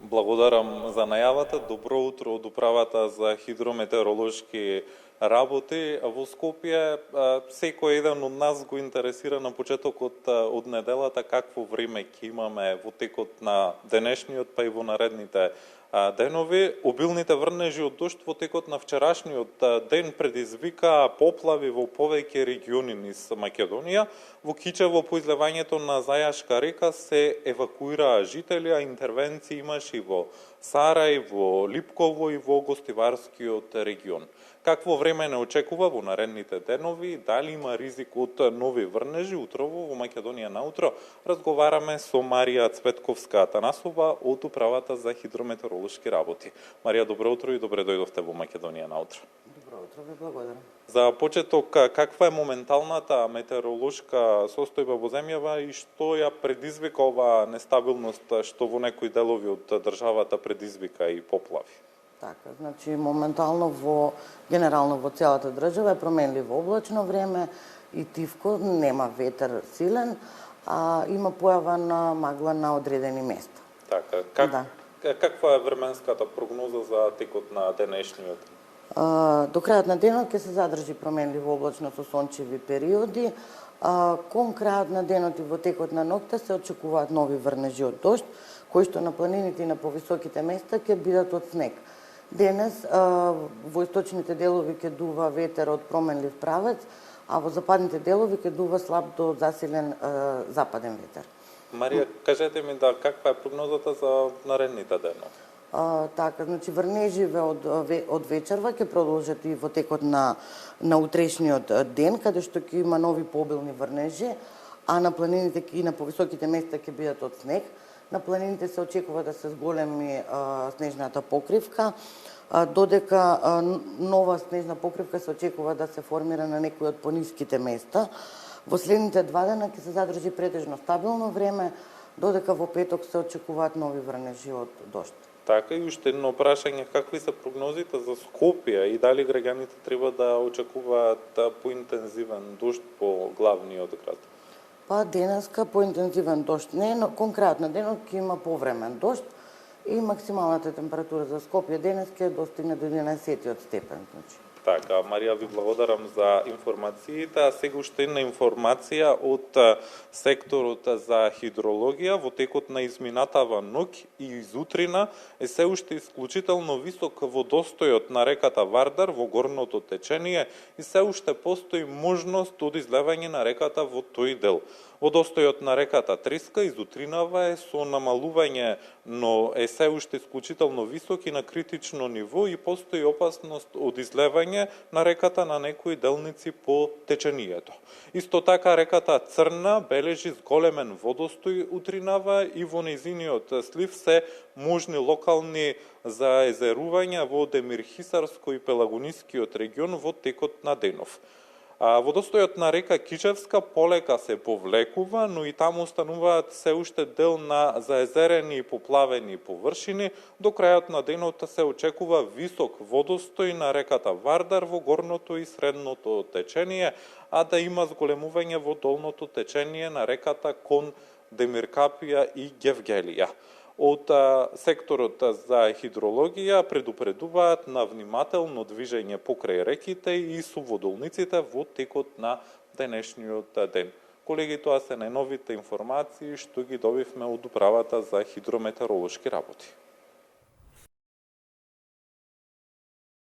Благодарам за најавата. Добро утро од Управата за хидрометеоролошки работи во Скопје. Секој еден од нас го интересира на почетокот од неделата какво време ќе имаме во текот на денешниот па и во наредните денови. Обилните врнежи од дожд во текот на вчерашниот ден предизвика поплави во повеќе региони низ Македонија. Во Кичево по излевањето на Зајашка река се евакуираа жители, а интервенции имаше и во Сарај, во Липково и во Гостиварскиот регион. Какво време не очекува во наредните денови, дали има ризик од нови врнежи утрово во Македонија наутро, разговараме со Марија Цветковска-Атанасова од Управата за хидрометеоролошки работи. Марија, добро утро и добре дојдовте во Македонија наутро. Добро утро, ви благодарам. За почеток, каква е моменталната метеоролошка состојба во земјава и што ја предизвика оваа нестабилност што во некои делови од државата предизвика и поплави? Така, значи моментално генерално во целата држава е променливо облачно време и тивко, нема ветер силен, а има појава на магла на одредени места. Така, каква е временската прогноза за текот на денешниот? До крајот на денот ќе се задржи променливо облачно со сончеви периоди. Кон крајот на денот и во текот на ноќта се очекуваат нови врнежи од дожд, кои што на планините и на повисоките места ќе бидат од снег. Денес во источните делови ќе дува ветер од променлив правец, а во западните делови ќе дува слаб до засилен западен ветер. Марија, кажете ми каква е прогнозата за наредните денови? Така, значи врнеживе од вечерва ќе продолжат и во текот на утрешниот ден, каде што ќе има нови пообилни врнежи, а на планините и на повисоките места ќе бидат од снег. На планините се очекува да се зголеми снежната покривка, додека нова снежна покривка се очекува да се формира на некои од пониските места. Во следните два дена ќе се задржи претежно стабилно време, додека во петок се очекуваат нови врнежи од дожд. Така, и уште едно прашање, какви се прогнозите за Скопје и дали граѓаните треба да очекуваат поинтензивен дожд по главниот град? Па денеска поинтензивен дожд не, но кон крајот на денот ќе има повремен дожд и максималната температура за Скопје денес ќе достигне до 11 степен. Така, Марија, ви благодарам за информациите. А сега уште една информација од секторот за хидрологија. Во текот на изминатава ноќ и изутрина е се уште исклучително висок водостојот на реката Вардар во горното течение и се уште постои можност од излевање на реката во тој дел. Водостојот на реката Треска изутринава е со намалување, но е се уште исклучително висок и на критично ниво и постои опасност од излевање на реката на некои делници по течението. Исто така реката Црна бележи зголемен водостој утринава и во нејзиниот слив се можни локални заезерувања во Демирхисарско и Пелагонискиот регион во текот на денов. Водостојот на река Кичевска полека се повлекува, но и таму остануваат се уште дел на заезерени и поплавени површини. До крајот на денот се очекува висок водостој на реката Вардар во горното и средното течение, а да има зголемување во долното течение на реката кон Демиркапија и Гевгелија. Од секторот за хидрологија предупредуваат на внимателно движење покрај реките и суводолниците во текот на денешниот ден. Колеги, тоа се најновите информации што ги добивме од Управата за хидрометеоролошки работи.